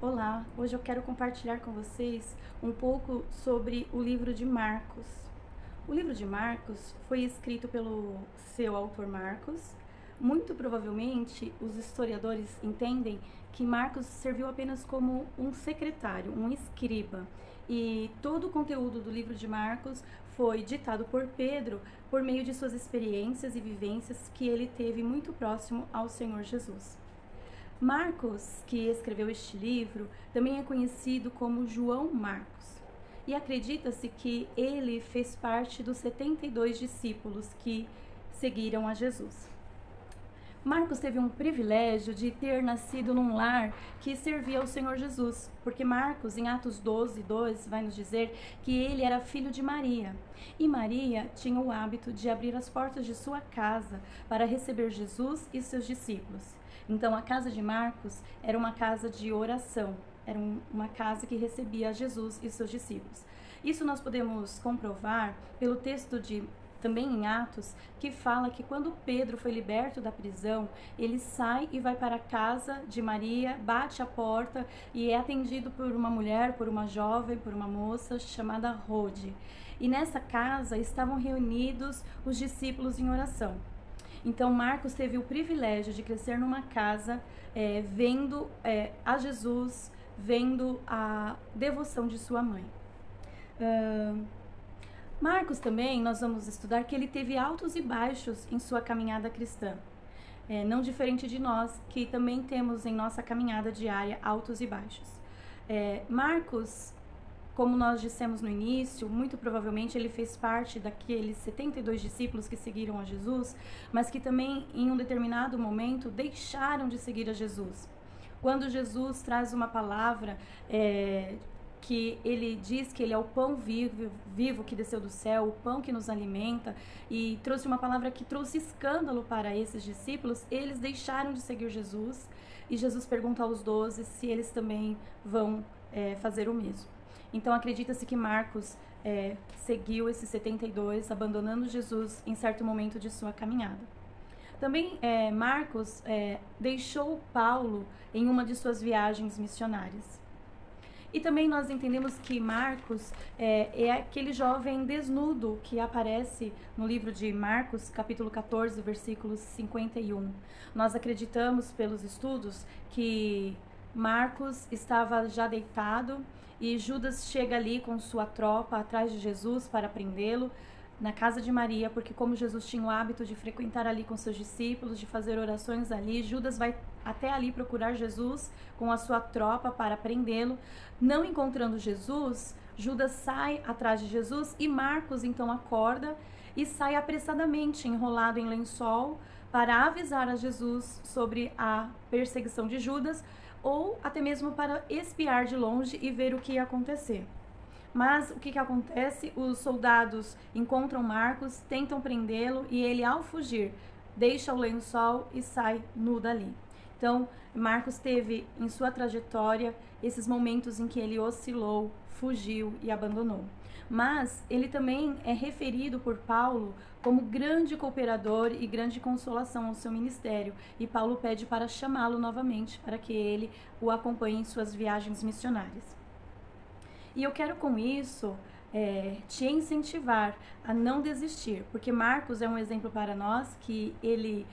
Olá, hoje eu quero compartilhar com vocês um pouco sobre o livro de Marcos. O livro de Marcos foi escrito pelo seu autor Marcos. Muito provavelmente, os historiadores entendem que Marcos serviu apenas como um secretário, um escriba. E todo o conteúdo do livro de Marcos foi ditado por Pedro por meio de suas experiências e vivências que ele teve muito próximo ao Senhor Jesus. Marcos, que escreveu este livro, também é conhecido como João Marcos. E acredita-se que ele fez parte dos 72 discípulos que seguiram a Jesus. Marcos teve um privilégio de ter nascido num lar que servia ao Senhor Jesus, porque Marcos, em Atos 12:2, vai nos dizer que ele era filho de Maria. E Maria tinha o hábito de abrir as portas de sua casa para receber Jesus e seus discípulos. Então, a casa de Marcos era uma casa de oração, era uma casa que recebia Jesus e seus discípulos. Isso nós podemos comprovar pelo texto também em Atos, que fala que quando Pedro foi liberto da prisão, ele sai e vai para a casa de Maria, bate a porta e é atendido por uma mulher, por uma jovem, por uma moça chamada Rode. E nessa casa estavam reunidos os discípulos em oração. Então, Marcos teve o privilégio de crescer numa casa, vendo a Jesus, vendo a devoção de sua mãe. Marcos também, nós vamos estudar que ele teve altos e baixos em sua caminhada cristã. Não diferente de nós, que também temos em nossa caminhada diária altos e baixos. Marcos, como nós dissemos no início, muito provavelmente ele fez parte daqueles 72 discípulos que seguiram a Jesus, mas que também em um determinado momento deixaram de seguir a Jesus. Quando Jesus traz uma palavra que ele diz que ele é o pão vivo que desceu do céu, o pão que nos alimenta, e trouxe uma palavra que trouxe escândalo para esses discípulos, eles deixaram de seguir Jesus, e Jesus pergunta aos 12 se eles também vão fazer o mesmo. Então, acredita-se que Marcos seguiu esses 72, abandonando Jesus em certo momento de sua caminhada. Também Marcos deixou Paulo em uma de suas viagens missionárias. E também nós entendemos que Marcos é aquele jovem desnudo que aparece no livro de Marcos, capítulo 14, versículos 51. Nós acreditamos, pelos estudos, que Marcos estava já deitado e Judas chega ali com sua tropa atrás de Jesus para prendê-lo na casa de Maria, porque como Jesus tinha o hábito de frequentar ali com seus discípulos, de fazer orações ali, Judas vai até ali procurar Jesus com a sua tropa para prendê-lo. Não encontrando Jesus, Judas sai atrás de Jesus e Marcos então acorda e sai apressadamente, enrolado em lençol, para avisar a Jesus sobre a perseguição de Judas, ou até mesmo para espiar de longe e ver o que ia acontecer. Mas o que acontece? Os soldados encontram Marcos, tentam prendê-lo e ele, ao fugir, deixa o lençol e sai nu dali. Então, Marcos teve em sua trajetória esses momentos em que ele oscilou, fugiu e abandonou. Mas ele também é referido por Paulo como grande cooperador e grande consolação ao seu ministério. E Paulo pede para chamá-lo novamente, para que ele o acompanhe em suas viagens missionárias. E eu quero com isso te incentivar a não desistir, porque Marcos é um exemplo para nós que ele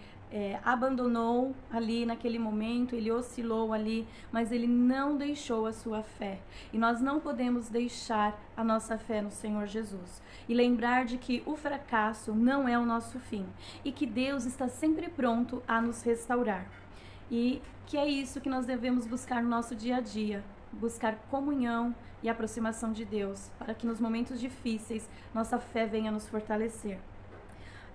abandonou ali naquele momento, ele oscilou ali, mas ele não deixou a sua fé. E nós não podemos deixar a nossa fé no Senhor Jesus. E lembrar de que o fracasso não é o nosso fim e que Deus está sempre pronto a nos restaurar. E que é isso que nós devemos buscar no nosso dia a dia. Buscar comunhão e aproximação de Deus, para que nos momentos difíceis nossa fé venha nos fortalecer.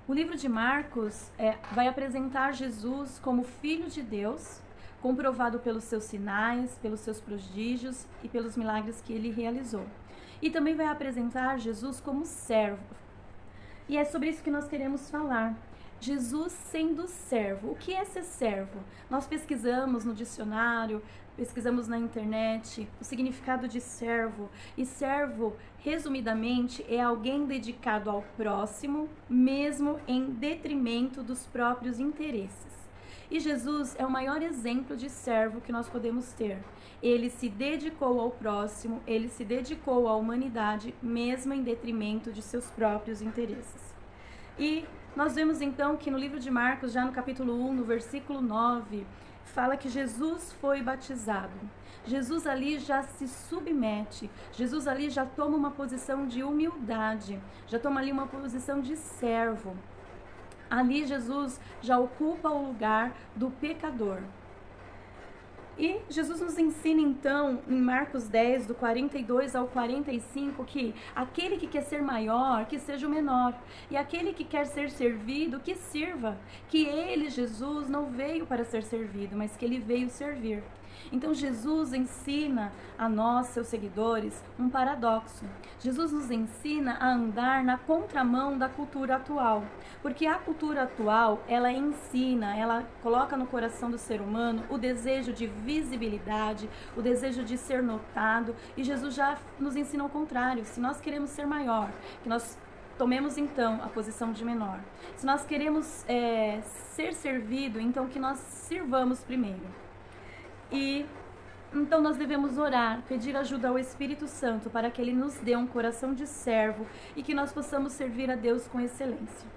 O livro de Marcos vai apresentar Jesus como Filho de Deus, comprovado pelos seus sinais, pelos seus prodígios e pelos milagres que ele realizou. E também vai apresentar Jesus como servo. E é sobre isso que nós queremos falar. Jesus sendo servo. O que é ser servo? Nós pesquisamos no dicionário, pesquisamos na internet o significado de servo. E servo, resumidamente, é alguém dedicado ao próximo, mesmo em detrimento dos próprios interesses. E Jesus é o maior exemplo de servo que nós podemos ter. Ele se dedicou ao próximo, ele se dedicou à humanidade, mesmo em detrimento de seus próprios interesses. E nós vemos então que no livro de Marcos, já no capítulo 1, no versículo 9, fala que Jesus foi batizado. Jesus ali já se submete, Jesus ali já toma uma posição de humildade, já toma ali uma posição de servo. Ali Jesus já ocupa o lugar do pecador. E Jesus nos ensina então, em Marcos 10, do 42 ao 45, que aquele que quer ser maior, que seja o menor. E aquele que quer ser servido, que sirva. Que ele, Jesus, não veio para ser servido, mas que ele veio servir. Então Jesus ensina a nós, seus seguidores, um paradoxo. Jesus nos ensina a andar na contramão da cultura atual. Porque a cultura atual, ela ensina, ela coloca no coração do ser humano o desejo de visibilidade, o desejo de ser notado. E Jesus já nos ensina o contrário. Se nós queremos ser maior, que nós tomemos então a posição de menor. Se nós queremos ser servido, então que nós sirvamos primeiro. E então nós devemos orar, pedir ajuda ao Espírito Santo para que Ele nos dê um coração de servo e que nós possamos servir a Deus com excelência.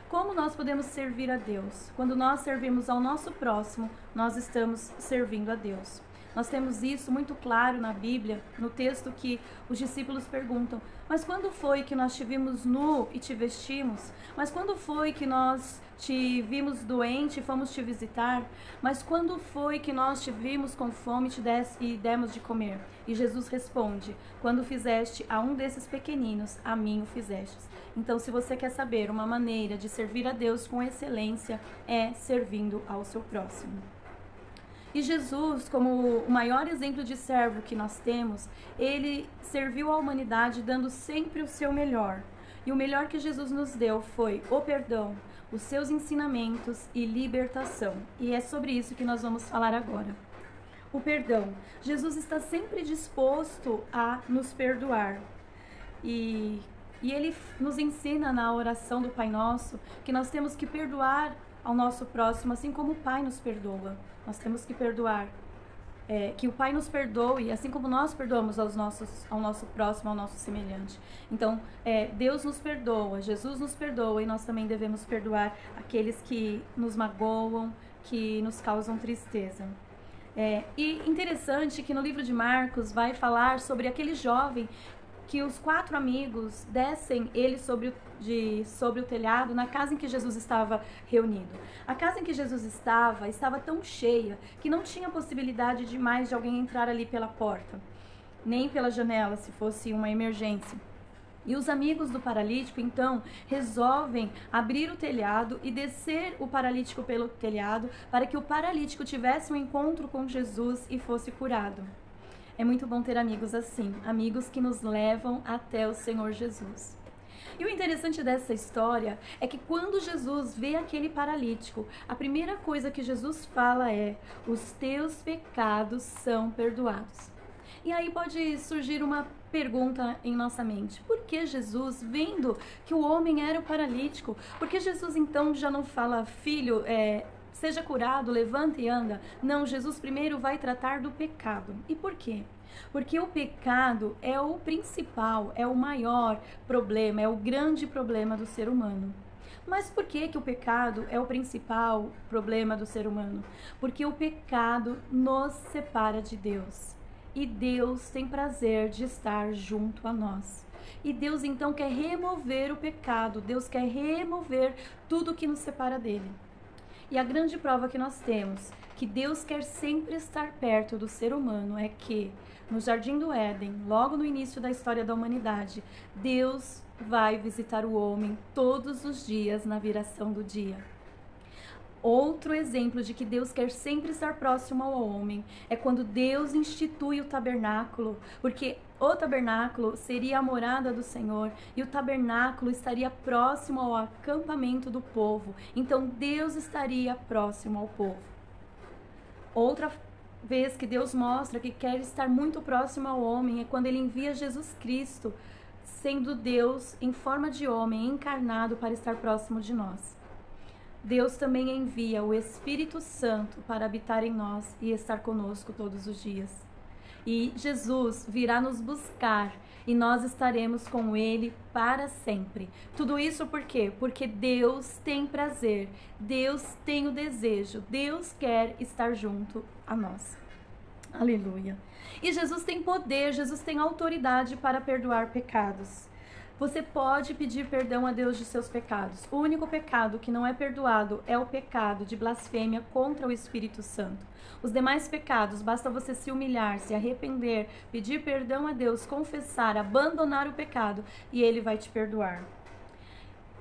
Como nós podemos servir a Deus? Quando nós servimos ao nosso próximo, nós estamos servindo a Deus. Nós temos isso muito claro na Bíblia, no texto que os discípulos perguntam: mas quando foi que nós te vimos nu e te vestimos? Mas quando foi que nós te vimos doente e fomos te visitar? Mas quando foi que nós te vimos com fome e demos de comer? E Jesus responde: quando fizeste a um desses pequeninos, a mim o fizestes. Então, se você quer saber uma maneira de servir a Deus com excelência, é servindo ao seu próximo. E Jesus, como o maior exemplo de servo que nós temos, ele serviu à humanidade dando sempre o seu melhor. E o melhor que Jesus nos deu foi o perdão, os seus ensinamentos e libertação. E é sobre isso que nós vamos falar agora. O perdão. Jesus está sempre disposto a nos perdoar. E ele nos ensina na oração do Pai Nosso que nós temos que perdoar ao nosso próximo, assim como o Pai nos perdoa. Nós temos que perdoar, que o Pai nos perdoe, assim como nós perdoamos ao nosso próximo, ao nosso semelhante. Então, Deus nos perdoa, Jesus nos perdoa, e nós também devemos perdoar aqueles que nos magoam, que nos causam tristeza. E interessante que no livro de Marcos vai falar sobre aquele jovem que os 4 amigos descem ele sobre o telhado na casa em que Jesus estava reunido. A casa em que Jesus estava tão cheia que não tinha possibilidade de alguém entrar ali pela porta, nem pela janela, se fosse uma emergência. E os amigos do paralítico, então, resolvem abrir o telhado e descer o paralítico pelo telhado para que o paralítico tivesse um encontro com Jesus e fosse curado. É muito bom ter amigos assim, amigos que nos levam até o Senhor Jesus. E o interessante dessa história é que quando Jesus vê aquele paralítico, a primeira coisa que Jesus fala é: os teus pecados são perdoados. E aí pode surgir uma pergunta em nossa mente: por que Jesus, vendo que o homem era o paralítico, por que Jesus então já não fala: filho, seja curado, levanta e anda? Não, Jesus primeiro vai tratar do pecado. E por quê? Porque o pecado é o principal, é o maior problema, é o grande problema do ser humano. Mas por que o pecado é o principal problema do ser humano? Porque o pecado nos separa de Deus. E Deus tem prazer de estar junto a nós. E Deus então quer remover o pecado, Deus quer remover tudo que nos separa dele. E a grande prova que nós temos que Deus quer sempre estar perto do ser humano é que, no Jardim do Éden, logo no início da história da humanidade, Deus vai visitar o homem todos os dias na viração do dia. Outro exemplo de que Deus quer sempre estar próximo ao homem é quando Deus institui o tabernáculo, porque o tabernáculo seria a morada do Senhor e o tabernáculo estaria próximo ao acampamento do povo. Então Deus estaria próximo ao povo. Outra vez que Deus mostra que quer estar muito próximo ao homem é quando ele envia Jesus Cristo, sendo Deus em forma de homem, encarnado para estar próximo de nós. Deus também envia o Espírito Santo para habitar em nós e estar conosco todos os dias. E Jesus virá nos buscar e nós estaremos com Ele para sempre. Tudo isso por quê? Porque Deus tem prazer, Deus tem o desejo, Deus quer estar junto a nós. Aleluia. E Jesus tem poder, Jesus tem autoridade para perdoar pecados. Você pode pedir perdão a Deus de seus pecados. O único pecado que não é perdoado é o pecado de blasfêmia contra o Espírito Santo. Os demais pecados, basta você se humilhar, se arrepender, pedir perdão a Deus, confessar, abandonar o pecado e Ele vai te perdoar.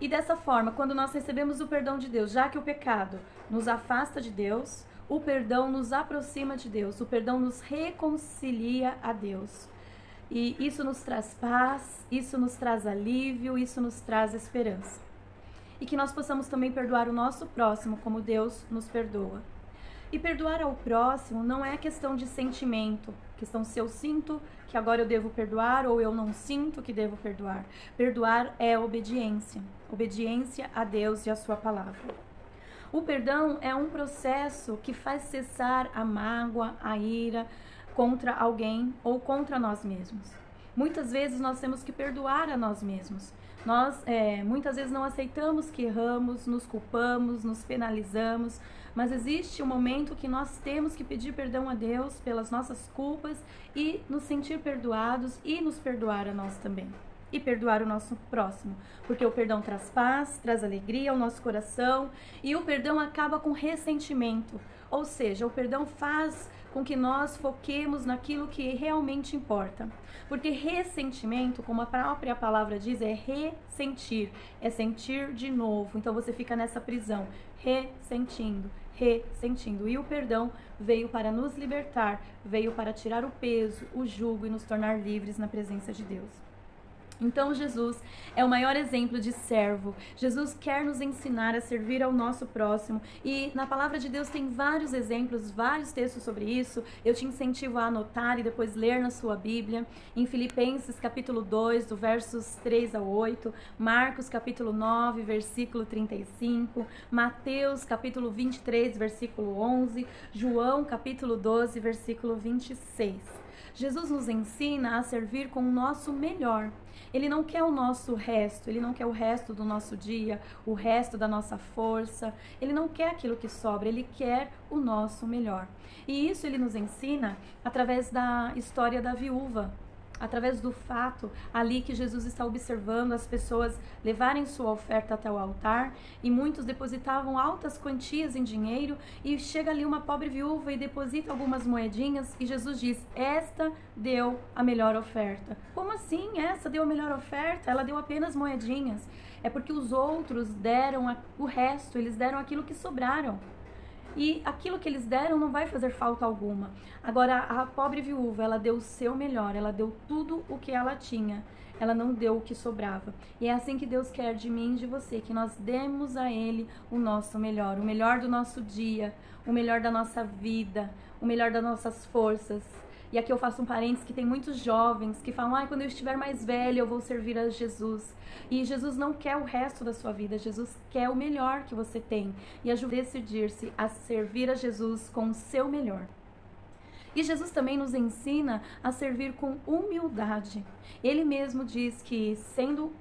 E dessa forma, quando nós recebemos o perdão de Deus, já que o pecado nos afasta de Deus, o perdão nos aproxima de Deus, o perdão nos reconcilia a Deus. E isso nos traz paz, isso nos traz alívio, isso nos traz esperança. E que nós possamos também perdoar o nosso próximo como Deus nos perdoa. E perdoar ao próximo não é questão de sentimento, questão se eu sinto que agora eu devo perdoar ou eu não sinto que devo perdoar. Perdoar é obediência, obediência a Deus e a sua palavra. O perdão é um processo que faz cessar a mágoa, a ira contra alguém ou contra nós mesmos. Muitas vezes nós temos que perdoar a nós mesmos. Nós muitas vezes não aceitamos que erramos, nos culpamos, nos penalizamos, mas existe um momento que nós temos que pedir perdão a Deus pelas nossas culpas e nos sentir perdoados e nos perdoar a nós também. E perdoar o nosso próximo, porque o perdão traz paz, traz alegria ao nosso coração e o perdão acaba com ressentimento, ou seja, o perdão faz com que nós foquemos naquilo que realmente importa, porque ressentimento, como a própria palavra diz, é ressentir, é sentir de novo, então você fica nessa prisão, ressentindo, e o perdão veio para nos libertar, veio para tirar o peso, o jugo e nos tornar livres na presença de Deus. Então Jesus é o maior exemplo de servo. Jesus quer nos ensinar a servir ao nosso próximo e na palavra de Deus tem vários exemplos, vários textos sobre isso. Eu te incentivo a anotar e depois ler na sua Bíblia. Em Filipenses capítulo 2, do versos 3 ao 8, Marcos capítulo 9, versículo 35, Mateus capítulo 23, versículo 11, João capítulo 12, versículo 26. Jesus nos ensina a servir com o nosso melhor. Ele não quer o nosso resto, Ele não quer o resto do nosso dia, o resto da nossa força. Ele não quer aquilo que sobra, Ele quer o nosso melhor. E isso Ele nos ensina através da história da viúva, através do fato ali que Jesus está observando as pessoas levarem sua oferta até o altar e muitos depositavam altas quantias em dinheiro e chega ali uma pobre viúva e deposita algumas moedinhas e Jesus diz, esta deu a melhor oferta. Como assim essa deu a melhor oferta? Ela deu apenas moedinhas. É porque os outros deram o resto, eles deram aquilo que sobraram. E aquilo que eles deram não vai fazer falta alguma. Agora, a pobre viúva, ela deu o seu melhor, ela deu tudo o que ela tinha. Ela não deu o que sobrava. E é assim que Deus quer de mim e de você, que nós demos a Ele o nosso melhor. O melhor do nosso dia, o melhor da nossa vida, o melhor das nossas forças. E aqui eu faço um parênteses que tem muitos jovens que falam, quando eu estiver mais velho eu vou servir a Jesus. E Jesus não quer o resto da sua vida, Jesus quer o melhor que você tem. E ajude a decidir-se a servir a Jesus com o seu melhor. E Jesus também nos ensina a servir com humildade. Ele mesmo diz que, sendo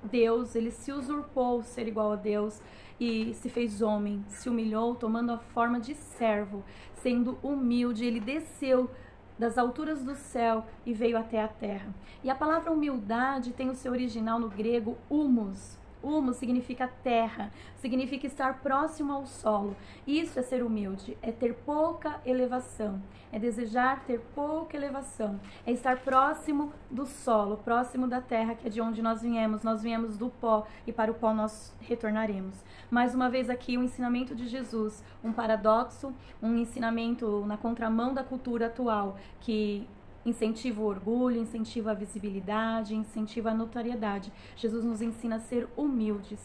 Deus, ele se usurpou ser igual a Deus e se fez homem, se humilhou tomando a forma de servo, sendo humilde, ele desceu das alturas do céu e veio até a terra. E a palavra humildade tem o seu original no grego humus. Humus significa terra, significa estar próximo ao solo. Isso é ser humilde, é ter pouca elevação, é desejar ter pouca elevação, é estar próximo do solo, próximo da terra, que é de onde nós viemos do pó e para o pó nós retornaremos. Mais uma vez aqui o ensinamento de Jesus, um paradoxo, um ensinamento na contramão da cultura atual, que incentiva o orgulho, incentiva a visibilidade, incentiva a notoriedade. Jesus nos ensina a ser humildes.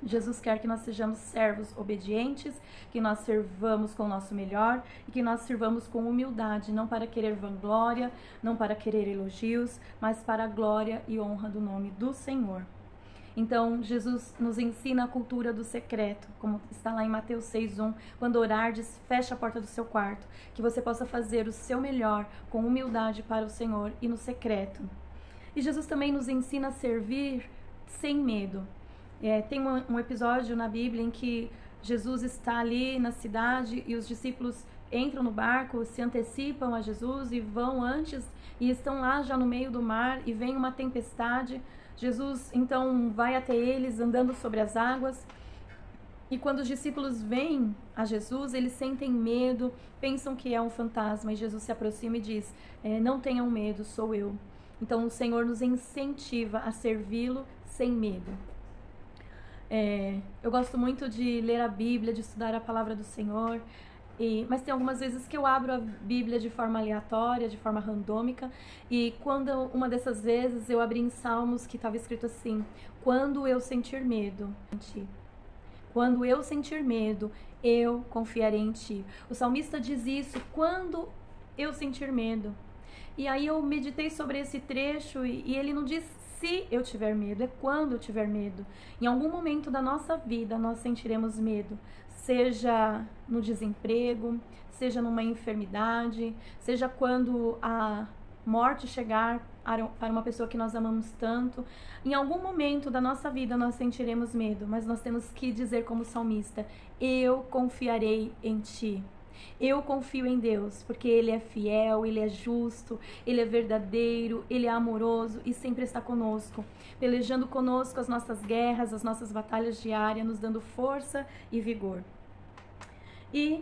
Jesus quer que nós sejamos servos obedientes, que nós servamos com o nosso melhor e que nós sirvamos com humildade, não para querer vanglória, não para querer elogios, mas para a glória e honra do nome do Senhor. Então, Jesus nos ensina a cultura do secreto, como está lá em Mateus 6:1, quando orardes, fecha a porta do seu quarto, que você possa fazer o seu melhor com humildade para o Senhor e no secreto. E Jesus também nos ensina a servir sem medo. Tem um episódio na Bíblia em que Jesus está ali na cidade e os discípulos entram no barco, se antecipam a Jesus e vão antes e estão lá já no meio do mar e vem uma tempestade. Jesus então vai até eles andando sobre as águas e quando os discípulos veem a Jesus, eles sentem medo, pensam que é um fantasma e Jesus se aproxima e diz, não tenham medo, sou eu. Então o Senhor nos incentiva a servi-lo sem medo. Eu gosto muito de ler a Bíblia, de estudar a palavra do Senhor, mas tem algumas vezes que eu abro a Bíblia de forma aleatória, de forma randômica, e quando uma dessas vezes eu abri em Salmos que estava escrito assim, quando eu sentir medo, quando eu sentir medo, eu confiarei em ti. O salmista diz isso, quando eu sentir medo. E aí eu meditei sobre esse trecho e ele não diz se eu tiver medo, é quando eu tiver medo. Em algum momento da nossa vida nós sentiremos medo, seja no desemprego, seja numa enfermidade, seja quando a morte chegar para uma pessoa que nós amamos tanto. Em algum momento da nossa vida nós sentiremos medo, mas nós temos que dizer como salmista, eu confiarei em ti. Eu confio em Deus, porque Ele é fiel, Ele é justo, Ele é verdadeiro, Ele é amoroso e sempre está conosco, pelejando conosco as nossas guerras, as nossas batalhas diárias, nos dando força e vigor. E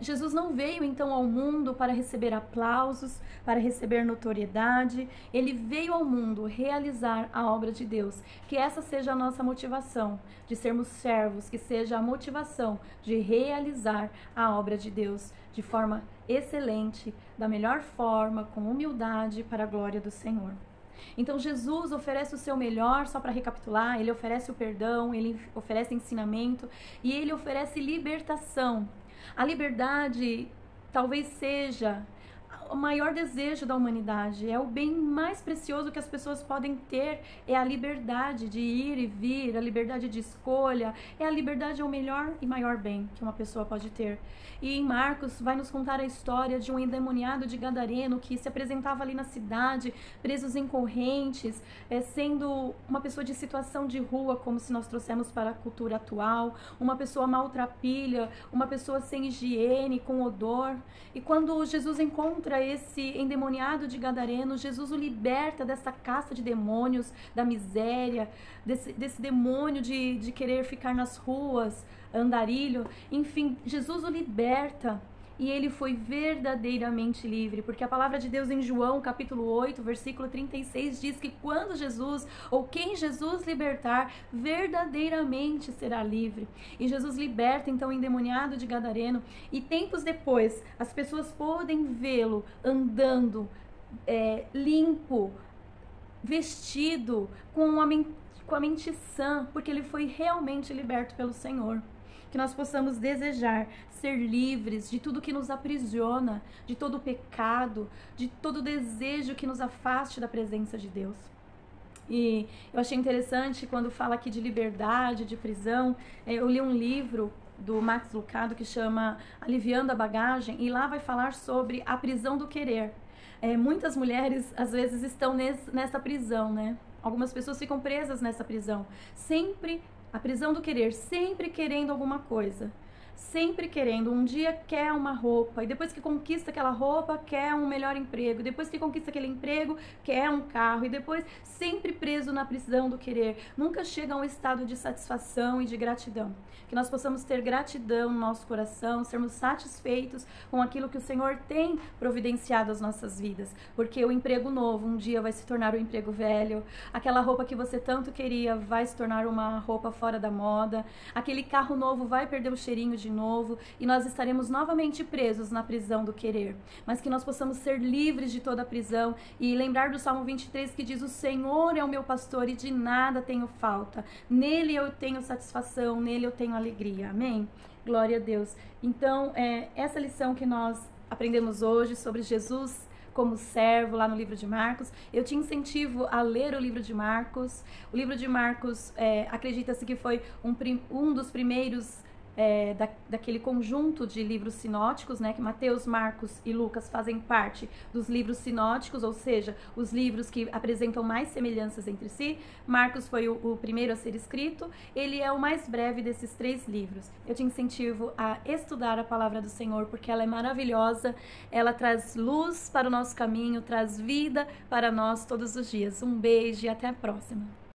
Jesus não veio então ao mundo para receber aplausos, para receber notoriedade. Ele veio ao mundo realizar a obra de Deus. Que essa seja a nossa motivação de sermos servos, que seja a motivação de realizar a obra de Deus de forma excelente, da melhor forma, com humildade para a glória do Senhor. Então Jesus oferece o seu melhor, só para recapitular, ele oferece o perdão, ele oferece ensinamento e ele oferece libertação. A liberdade talvez seja o maior desejo da humanidade, é o bem mais precioso que as pessoas podem ter, é a liberdade de ir e vir, a liberdade de escolha, é a liberdade, é o melhor e maior bem que uma pessoa pode ter. E em Marcos vai nos contar a história de um endemoniado de Gadareno que se apresentava ali na cidade, presos em correntes, sendo uma pessoa de situação de rua, como se nós trouxemos para a cultura atual, uma pessoa maltrapilha, uma pessoa sem higiene, com odor. E quando Jesus encontra esse endemoniado de Gadareno, Jesus o liberta dessa casta de demônios, da miséria, desse demônio de querer ficar nas ruas, andarilho. Enfim, Jesus o liberta e ele foi verdadeiramente livre, porque a palavra de Deus em João, capítulo 8, versículo 36, diz que quando Jesus, ou quem Jesus libertar, verdadeiramente será livre. E Jesus liberta então o endemoniado de Gadareno, e tempos depois, as pessoas podem vê-lo andando limpo, vestido, com a mente sã, porque ele foi realmente liberto pelo Senhor. Que nós possamos desejar ser livres de tudo que nos aprisiona, de todo pecado, de todo desejo que nos afaste da presença de Deus. E eu achei interessante quando fala aqui de liberdade, de prisão. Eu li um livro do Max Lucado que chama Aliviando a Bagagem, e lá vai falar sobre a prisão do querer. Muitas mulheres às vezes estão nessa prisão, né? Algumas pessoas ficam presas nessa prisão, sempre a prisão do querer, sempre querendo alguma coisa, sempre querendo. Um dia quer uma roupa, e depois que conquista aquela roupa, quer um melhor emprego, depois que conquista aquele emprego, quer um carro, e depois sempre preso na prisão do querer. Nunca chega a um estado de satisfação e de gratidão. Que nós possamos ter gratidão no nosso coração, sermos satisfeitos com aquilo que o Senhor tem providenciado às nossas vidas, porque o emprego novo um dia vai se tornar um emprego velho, aquela roupa que você tanto queria vai se tornar uma roupa fora da moda, aquele carro novo vai perder o cheirinho de novo, e nós estaremos novamente presos na prisão do querer. Mas que nós possamos ser livres de toda a prisão e lembrar do Salmo 23 que diz: o Senhor é o meu pastor e de nada tenho falta, nele eu tenho satisfação, nele eu tenho alegria. Amém? Glória a Deus. Então, essa lição que nós aprendemos hoje sobre Jesus como servo lá no livro de Marcos. Eu te incentivo a ler o livro de Marcos. O livro de Marcos, acredita-se que foi um dos primeiros daquele conjunto de livros sinóticos, né, que Mateus, Marcos e Lucas fazem parte dos livros sinóticos, ou seja, os livros que apresentam mais semelhanças entre si. Marcos foi o primeiro a ser escrito, ele é o mais breve desses 3 livros. Eu te incentivo a estudar a palavra do Senhor, porque ela é maravilhosa, ela traz luz para o nosso caminho, traz vida para nós todos os dias. Um beijo e até a próxima.